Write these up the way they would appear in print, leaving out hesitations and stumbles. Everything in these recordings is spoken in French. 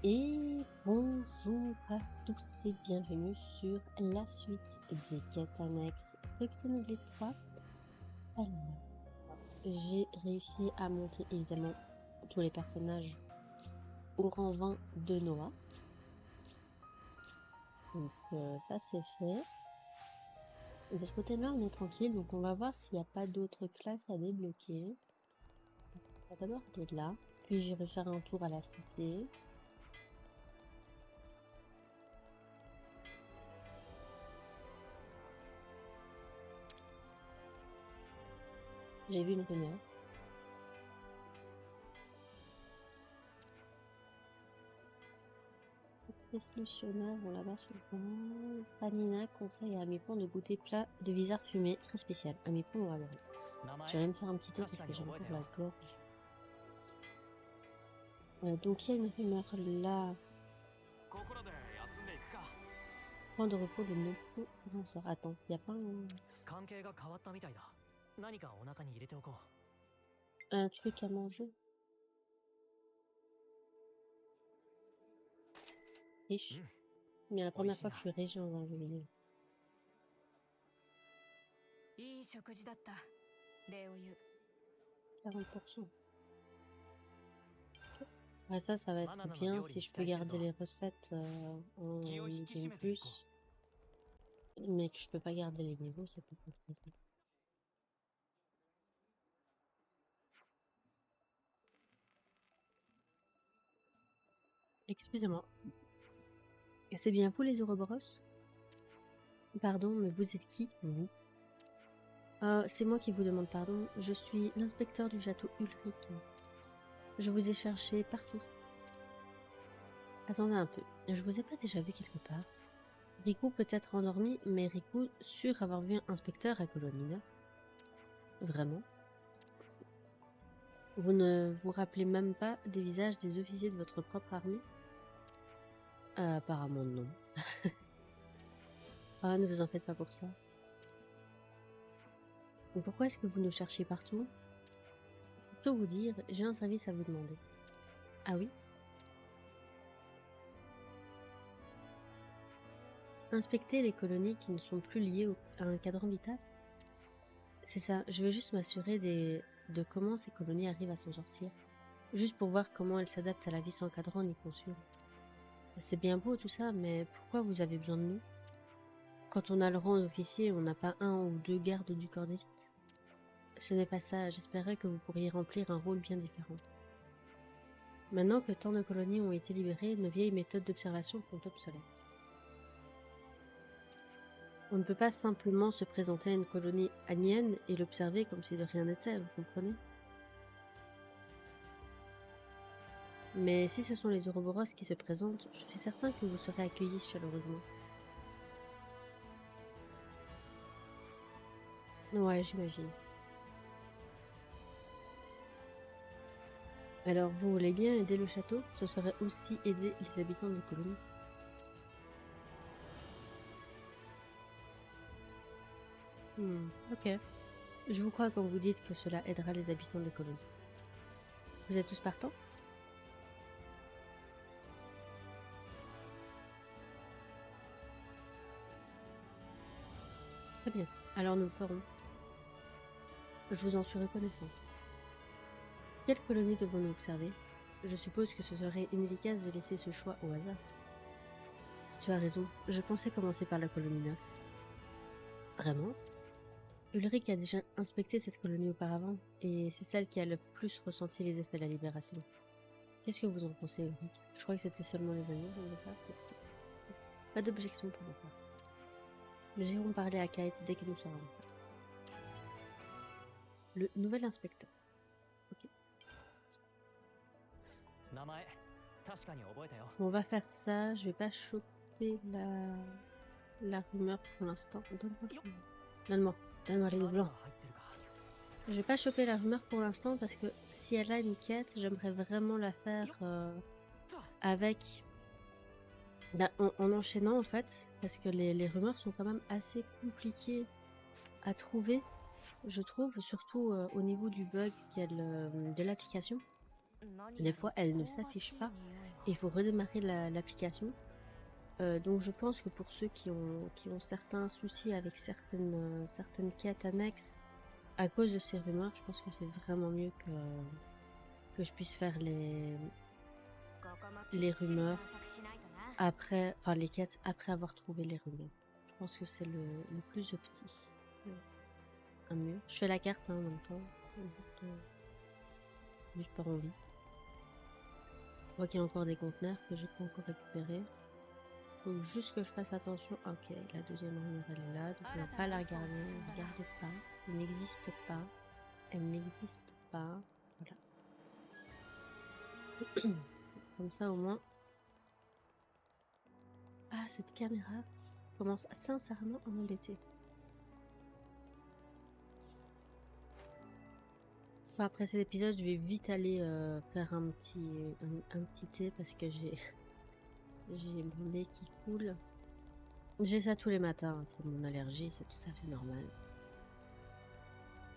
Et bonjour à tous et bienvenue sur la suite des quêtes annexes de Xenoblade 3. Alors, j'ai réussi à monter évidemment tous les personnages au rang 20 de Noah. Donc ça c'est fait. De ce côté-là, on est tranquille, donc on va voir s'il n'y a pas d'autres classes à débloquer. On va d'abord aller là, puis j'irai faire un tour à la cité. J'ai vu une rumeur. Solutionnaire, on la bas sur le commande. Panina conseille à Amipon de goûter plat de visard fumé très spécial. Amipon, on va voir. Je vais aller me faire un petit thé parce que j'ai encore la gorge. Donc il y a une rumeur là. Point de repos de Nopu. Non, ça. Attends, il n'y a pas un truc à manger. Riche. Mais la première fois que je suis riche dans un jeu vidéo. 40%. Ah, ça va être bien si je peux garder les recettes en Game Plus. Mais que je peux pas garder les niveaux, c'est pas trop stressant. Excusez-moi. C'est bien vous les Ouroboros? Pardon, mais vous êtes qui, vous? C'est moi qui vous demande pardon. Je suis l'inspecteur du château Ulrich. Je vous ai cherché partout. Attendez un peu. Je vous ai pas déjà vu quelque part? Riku peut être endormi, mais Riku sûr avoir vu un inspecteur à Colonina. Vraiment? Vous ne vous rappelez même pas des visages des officiers de votre propre armée? Apparemment non. Ah, ne vous en faites pas pour ça. Mais pourquoi est-ce que vous nous cherchez partout? Pour tout vous dire, j'ai un service à vous demander. Ah oui? Inspecter les colonies qui ne sont plus liées à un cadran vital? C'est ça, je veux juste m'assurer de comment ces colonies arrivent à s'en sortir. Juste pour voir comment elles s'adaptent à la vie sans cadran ni consul. C'est bien beau tout ça, mais pourquoi vous avez besoin de nous? Quand on a le rang d'officier, on n'a pas un ou deux gardes du corps d'élite. Ce n'est pas ça, j'espérais que vous pourriez remplir un rôle bien différent. Maintenant que tant de colonies ont été libérées, nos vieilles méthodes d'observation sont obsolètes. On ne peut pas simplement se présenter à une colonie anienne et l'observer comme si de rien n'était, vous comprenez? Mais si ce sont les Ouroboros qui se présentent, je suis certain que vous serez accueillis chaleureusement. Ouais, j'imagine. Alors, vous voulez bien aider le château? Ce serait aussi aider les habitants des colonies. Ok. Je vous crois quand vous dites que cela aidera les habitants des colonies. Vous êtes tous partants? Très bien. Alors nous le ferons. Je vous en suis reconnaissant. Quelle colonie devons-nous observer? Je suppose que ce serait inefficace de laisser ce choix au hasard. Tu as raison. Je pensais commencer par la colonie 9. Vraiment? Ulrich a déjà inspecté cette colonie auparavant, et c'est celle qui a le plus ressenti les effets de la libération. Qu'est-ce que vous en pensez, Ulrich? Je crois que c'était seulement les amis, on ne pas. Pas d'objection pour ma part. Nous irons parler à Kate dès que nous serons prêts. Le nouvel inspecteur. Ok. On va faire ça, je vais pas choper la rumeur pour l'instant. Donne-moi les deux blancs. Je vais pas choper la rumeur pour l'instant parce que si elle a une quête, j'aimerais vraiment la faire avec... en enchaînant en fait, parce que les rumeurs sont quand même assez compliquées à trouver, je trouve, surtout au niveau du bug qu'il y a de l'application. Des fois, elle ne s'affiche pas et il faut redémarrer l'application. Donc je pense que pour ceux qui ont certains soucis avec certaines quêtes annexes, à cause de ces rumeurs, je pense que c'est vraiment mieux que je puisse faire les rumeurs après, enfin les quêtes après avoir trouvé les rumeurs. Je pense que c'est le plus opti. Un mur. Je fais la carte en même temps. Juste par envie. Je vois qu'il y a encore des conteneurs que j'ai pas encore récupérés. Faut juste que je fasse attention. Ok, la deuxième rumeur elle est là, donc on va pas la regarder. On ne regarde pas. Elle n'existe pas. Elle n'existe pas. Voilà. Comme ça au moins. Ah, cette caméra commence sincèrement à m'embêter. Bon, après cet épisode, je vais vite aller faire un petit thé parce que j'ai mon nez qui coule. J'ai ça tous les matins, hein, c'est mon allergie, c'est tout à fait normal.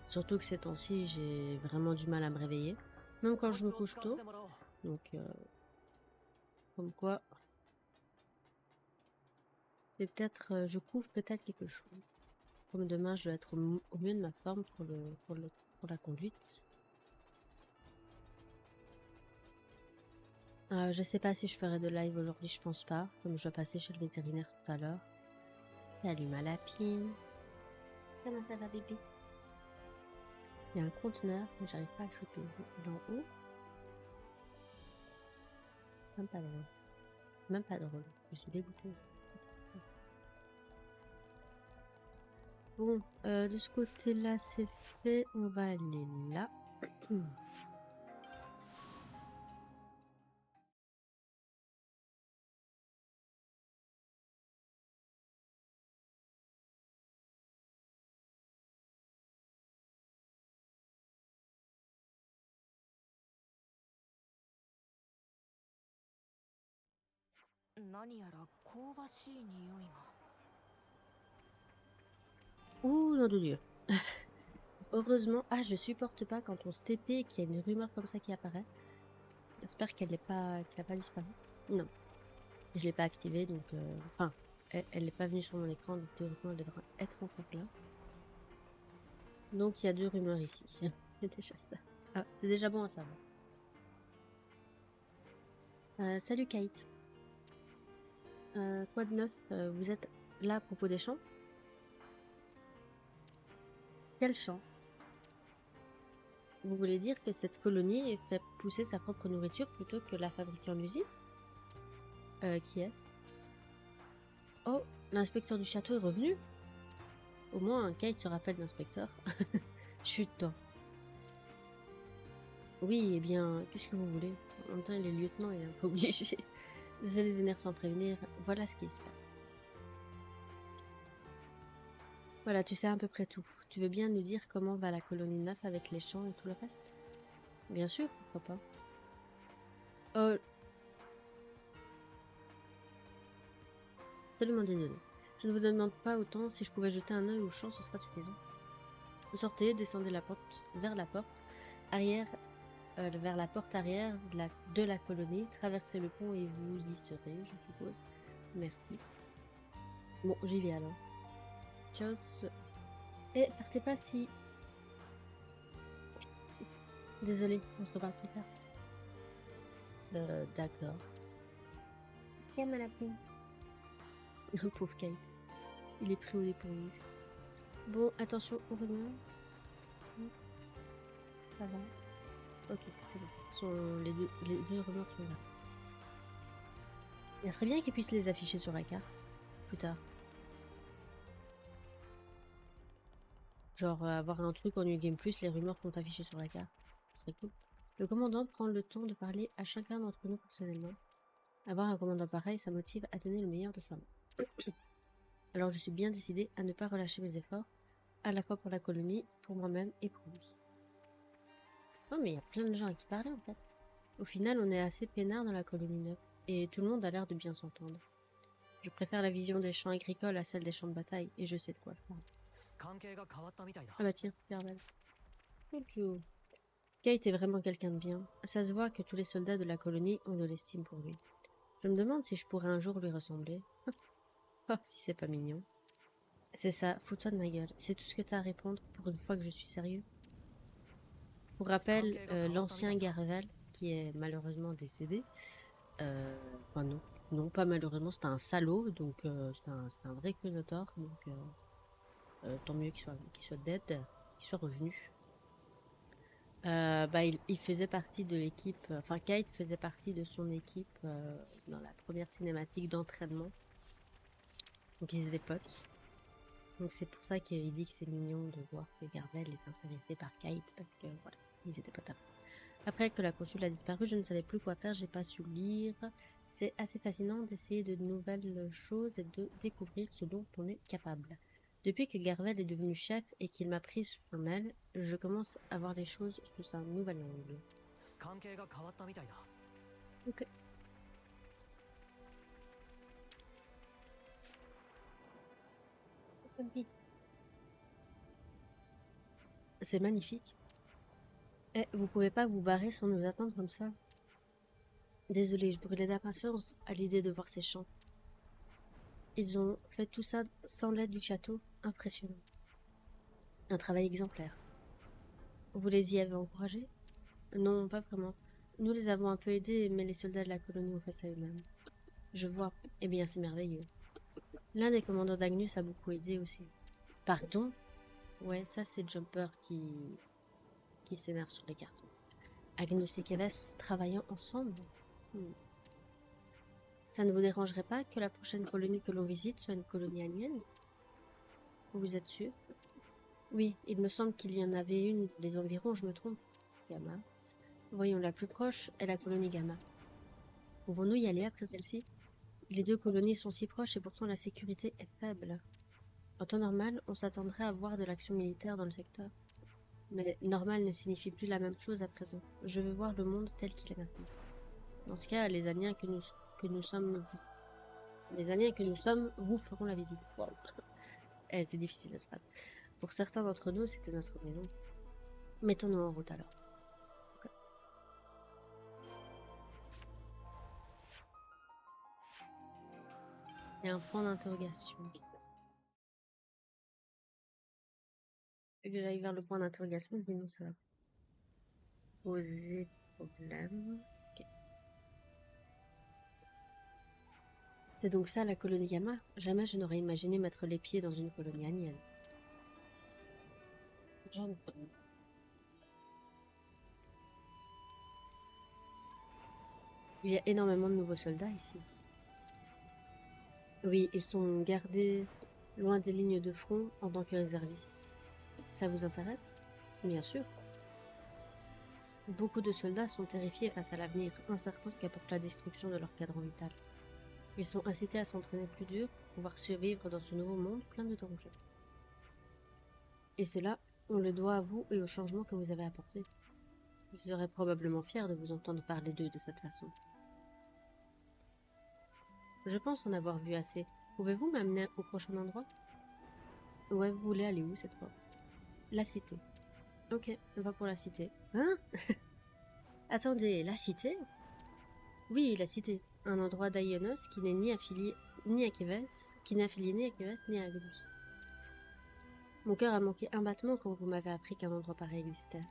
Surtout que ces temps-ci, j'ai vraiment du mal à me réveiller, même quand je me couche tôt. Donc, comme quoi, et peut-être, je couvre peut-être quelque chose. Comme demain, je dois être au mieux de ma forme pour la conduite. Je sais pas si je ferai de live aujourd'hui, je pense pas. Comme je dois passer chez le vétérinaire tout à l'heure. Salut ma lapine. Comment ça va bébé? Il y a un conteneur, mais j'arrive pas à le choper. Il est en haut. Même pas drôle. Même pas drôle. Je suis dégoûtée. Bon, de ce côté-là, c'est fait. On va aller là. Ouh, nom de Dieu. Heureusement, je supporte pas quand on se TP et qu'il y a une rumeur comme ça qui apparaît. J'espère qu'elle n'a pas disparu. Non, je l'ai pas activée, donc enfin, elle n'est pas venue sur mon écran, donc théoriquement elle devrait être encore là. Donc il y a 2 rumeurs ici. C'est déjà ça. Ah, c'est déjà bon à savoir. Salut Kate. Quoi de neuf? Vous êtes là à propos des champs? Quel champ? Vous voulez dire que cette colonie fait pousser sa propre nourriture plutôt que la fabriquer en usine? Qui est-ce? Oh, l'inspecteur du château est revenu? Au moins, Kate se rappelle d'inspecteur. Chut, toi. Oui, eh bien, qu'est-ce que vous voulez? En même temps, il est lieutenant, il est un peu obligé. Désolé de venir sans prévenir. Voilà ce qui se passe. Voilà, tu sais à peu près tout. Tu veux bien nous dire comment va la colonie 9 avec les champs et tout le reste? Bien sûr, pourquoi pas. Oh, absolument désolé. Je ne vous demande pas autant. Si je pouvais jeter un œil au champ, ce sera suffisant. Sortez, descendez la porte vers la porte arrière, vers la porte arrière de la colonie. Traversez le pont et vous y serez, je suppose. Merci. Bon, j'y vais alors. Tchuss. Et partez pas si... Désolée, on se reparle plus tard. D'accord. Calme la fille. Pauvre Kate. Il est pris au dépourvu. Bon, attention aux rumeurs. Ça va. Ok, c'est bon. Les deux rumeurs sont là. Il y a très bien qu'ils puissent les afficher sur la carte. Plus tard. Genre avoir un truc en New Game Plus, les rumeurs sont affichées sur la carte. Ce serait cool. Le commandant prend le temps de parler à chacun d'entre nous personnellement. Avoir un commandant pareil, ça motive à donner le meilleur de soi-même. Alors je suis bien décidée à ne pas relâcher mes efforts, à la fois pour la colonie, pour moi-même et pour lui. Non mais il y a plein de gens à qui parler en fait. Au final, on est assez peinard dans la colonie 9, et tout le monde a l'air de bien s'entendre. Je préfère la vision des champs agricoles à celle des champs de bataille, et je sais de quoi je parle. Ah bah tiens, Carvel. Bonjour. Kate est vraiment quelqu'un de bien. Ça se voit que tous les soldats de la colonie ont de l'estime pour lui. Je me demande si je pourrais un jour lui ressembler. Oh, si c'est pas mignon. C'est ça, fous-toi de ma gueule. C'est tout ce que t'as à répondre pour une fois que je suis sérieux. Pour rappel, l'ancien Garvel, qui est malheureusement décédé, enfin non, non pas malheureusement, c'était un salaud, donc c'était un vrai Minotaur, donc tant mieux qu'il soit dead, qu'il soit revenu. Bah, il faisait partie de l'équipe, enfin Kate faisait partie de son équipe dans la première cinématique d'entraînement, donc ils étaient potes. Donc c'est pour ça qu'il dit que c'est mignon de voir que Garvel est intéressé par Kate, parce que voilà, ils étaient potes avant. Après que la console a disparu, je ne savais plus quoi faire, j'ai pas su lire. C'est assez fascinant d'essayer de nouvelles choses et de découvrir ce dont on est capable. Depuis que Garvel est devenu chef et qu'il m'a pris sous son aile, je commence à voir les choses sous un nouvel angle. Ok. C'est magnifique. Eh, vous pouvez pas vous barrer sans nous attendre comme ça. Désolée, je brûlais d'impatience à l'idée de voir ces champs. Ils ont fait tout ça sans l'aide du château. Impressionnant. Un travail exemplaire. Vous les y avez encouragés? Non, pas vraiment. Nous les avons un peu aidés, mais les soldats de la colonie ont fait ça eux-mêmes. Je vois. Eh bien, c'est merveilleux. L'un des commandants d'Agnus a beaucoup aidé aussi. Pardon? Ouais, ça c'est Jumper qui s'énerve sur les cartons. Agnus et Keves travaillant ensemble? Hmm. Ça ne vous dérangerait pas que la prochaine colonie que l'on visite soit une colonie alien? Vous êtes sûr? Oui, il me semble qu'il y en avait une dans les environs, je me trompe. Gamma. Voyons, la plus proche est la colonie Gamma. Pouvons-nous y aller après celle-ci? Les deux colonies sont si proches et pourtant la sécurité est faible. En temps normal, on s'attendrait à voir de l'action militaire dans le secteur. Mais normal ne signifie plus la même chose à présent. Je veux voir le monde tel qu'il est maintenant. Dans ce cas, les aliens que nous sommes, les aliens que nous sommes, vous feront la visite. Wow. Elle était difficile cette phrase. Pour certains d'entre nous, c'était notre maison. Mettons-nous en route alors. Okay. Il y a un point d'interrogation. Et que j'aille vers le point d'interrogation, sinon ça va poser problème. Ok. C'est donc ça la colonie Gamma? Jamais je n'aurais imaginé mettre les pieds dans une colonie anienne. John. Il y a énormément de nouveaux soldats ici. Oui, ils sont gardés loin des lignes de front en tant que réservistes. Ça vous intéresse? Bien sûr. Beaucoup de soldats sont terrifiés face à l'avenir incertain qu'apporte la destruction de leur cadran vital. Ils sont incités à s'entraîner plus dur pour pouvoir survivre dans ce nouveau monde plein de dangers. Et cela, on le doit à vous et au changement que vous avez apporté. Ils seraient probablement fiers de vous entendre parler d'eux de cette façon. Je pense en avoir vu assez. Pouvez-vous m'amener au prochain endroit? Ouais, vous voulez aller où cette fois? La cité. Ok, on va pour la cité. Hein? Attendez, la cité? Oui, la cité. Un endroit d'Aionos qui n'est ni affilié ni à Keves, qui n'est affilié ni à Keves ni à Agnus. Mon cœur a manqué un battement quand vous m'avez appris qu'un endroit pareil existait.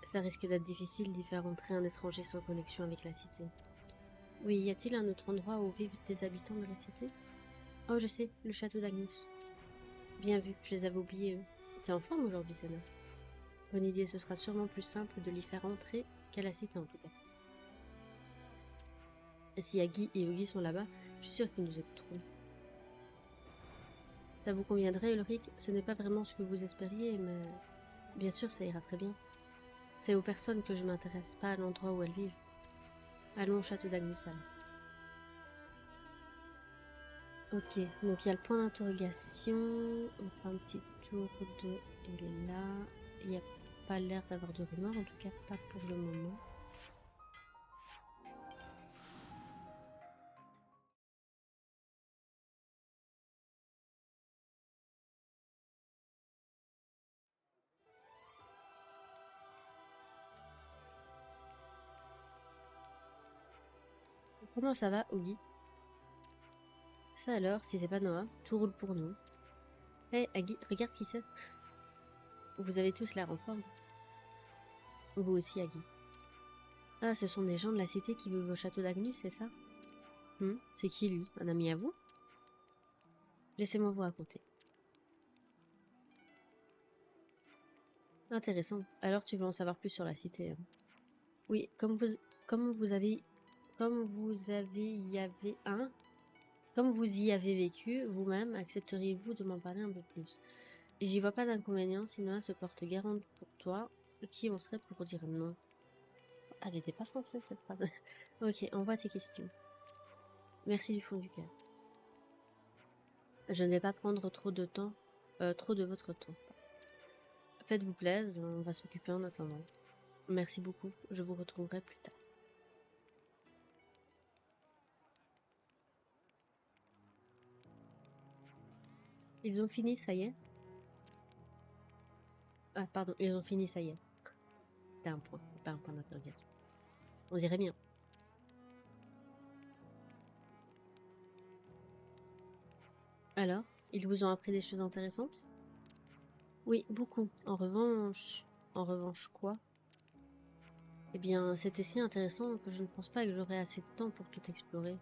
Ça risque d'être difficile d'y faire entrer un étranger sans connexion avec la cité. Oui, y a-t-il un autre endroit où vivent des habitants de la cité? Oh, je sais, le château d'Agnus. Bien vu, je les avais oubliés, eux. T'es en forme aujourd'hui, Senna? Bonne idée, ce sera sûrement plus simple de l'y faire entrer qu'à la cité en tout cas. Et si Agui et Ogi sont là-bas, je suis sûre qu'ils nous écouteront. Ça vous conviendrait, Ulrich? Ce n'est pas vraiment ce que vous espériez, mais... Bien sûr, ça ira très bien. C'est aux personnes que je m'intéresse, pas à l'endroit où elles vivent. Allons au château d'Agnus. Ok, donc il y a le point d'interrogation. On fait un petit tour de... Il est là. Il n'y a pas l'air d'avoir de rumeurs, en tout cas pas pour le moment. Comment ça va, Ogi? Ça alors, si c'est pas Noah, tout roule pour nous. Hé, Agui, regarde qui c'est. Vous avez tous l'air en forme. Vous aussi, Agui. Ah, ce sont des gens de la cité qui vivent au château d'Agnus, c'est ça? C'est qui, lui? Un ami à vous? Laissez-moi vous raconter. Intéressant. Alors tu veux en savoir plus sur la cité, hein? Oui, comme vous avez vécu vous-même, accepteriez-vous de m'en parler un peu plus? Et j'y vois pas d'inconvénient si Noah se porte garante pour toi. Qui on serait pour dire non? Ah, elle était pas française cette phrase. Ok, envoie tes questions. Merci du fond du cœur. Je ne vais pas prendre trop de votre temps. Faites-vous plaisir, on va s'occuper en attendant. Merci beaucoup, je vous retrouverai plus tard. Ils ont fini, ça y est? Ah, pardon, ils ont fini, ça y est. C'était un point, pas un point d'interrogation. On dirait bien. Alors, ils vous ont appris des choses intéressantes? Oui, beaucoup. En revanche quoi? Eh bien, c'était si intéressant que je ne pense pas que j'aurai assez de temps pour tout explorer.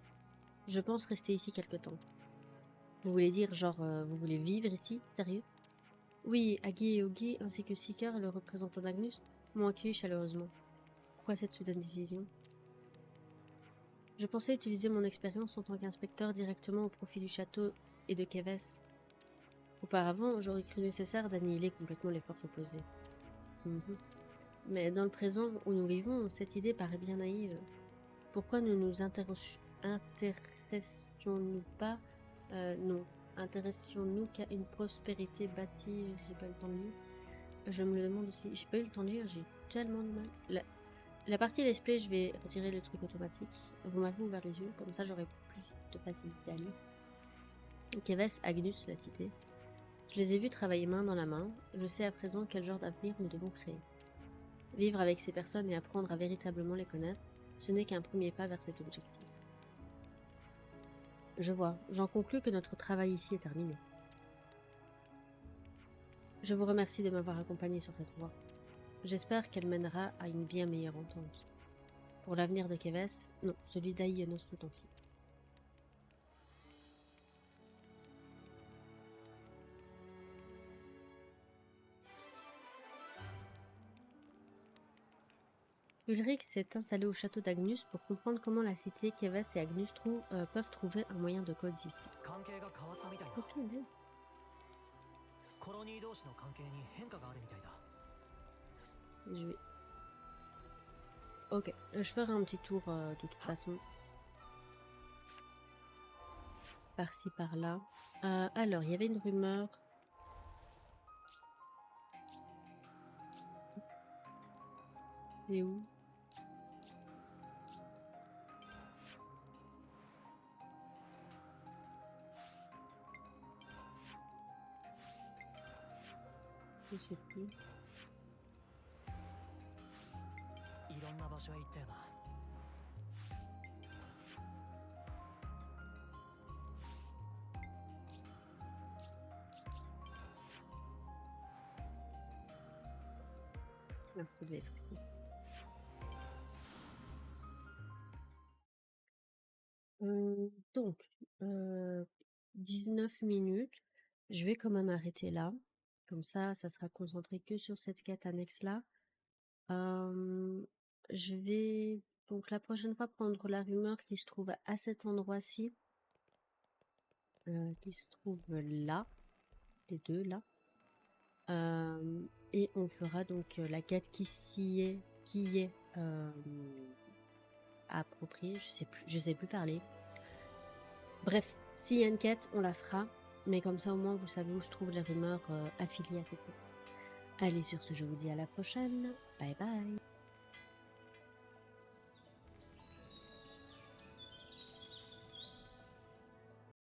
Je pense rester ici quelque temps. Vous voulez dire, genre, vous voulez vivre ici? Sérieux? Oui, Agui et Ogi, ainsi que Seeker, le représentant d'Agnus, m'ont accueilli chaleureusement. Pourquoi cette soudaine décision? Je pensais utiliser mon expérience en tant qu'inspecteur directement au profit du château et de Keves. Auparavant, j'aurais cru nécessaire d'annihiler complètement les forces opposées. Mais dans le présent où nous vivons, cette idée paraît bien naïve. Pourquoi ne nous intéressions-nous pas non, intéressions-nous qu'à une prospérité bâtie? J'ai pas eu le temps de lire. Je me le demande aussi. J'ai pas eu le temps de lire, j'ai tellement de mal. La partie let's play, je vais retirer le truc automatique. Vous m'avez ouvert les yeux, comme ça j'aurai plus de facilité à lire. Keves, Agnus, la cité. Je les ai vus travailler main dans la main. Je sais à présent quel genre d'avenir nous devons créer. Vivre avec ces personnes et apprendre à véritablement les connaître, ce n'est qu'un premier pas vers cet objectif. Je vois, j'en conclus que notre travail ici est terminé. Je vous remercie de m'avoir accompagné sur cette voie. J'espère qu'elle mènera à une bien meilleure entente. Pour l'avenir de Keves, non, celui d'Aïenos tout entier. Ulrich s'est installé au château d'Agnus pour comprendre comment la cité, Keves et Agnus peuvent trouver un moyen de coexister. Ok, nice. Je vais... Ok, je ferai un petit tour de toute façon. Par-ci, par-là. Alors, il y avait une rumeur. C'est où? Je sais plus. Non, ça devait être ici. Donc, 19 minutes. Je vais quand même arrêter là. Comme ça sera concentré que sur cette quête annexe-là. Je vais donc la prochaine fois prendre la rumeur qui se trouve à cet endroit-ci. Qui se trouve là. Les deux là. Et on fera donc la quête qui est appropriée. Je sais plus parler. Bref, s'il y a une quête, on la fera. Mais comme ça, au moins, vous savez où se trouvent les rumeurs affiliées à cette quête. Allez, sur ce, je vous dis à la prochaine. Bye bye.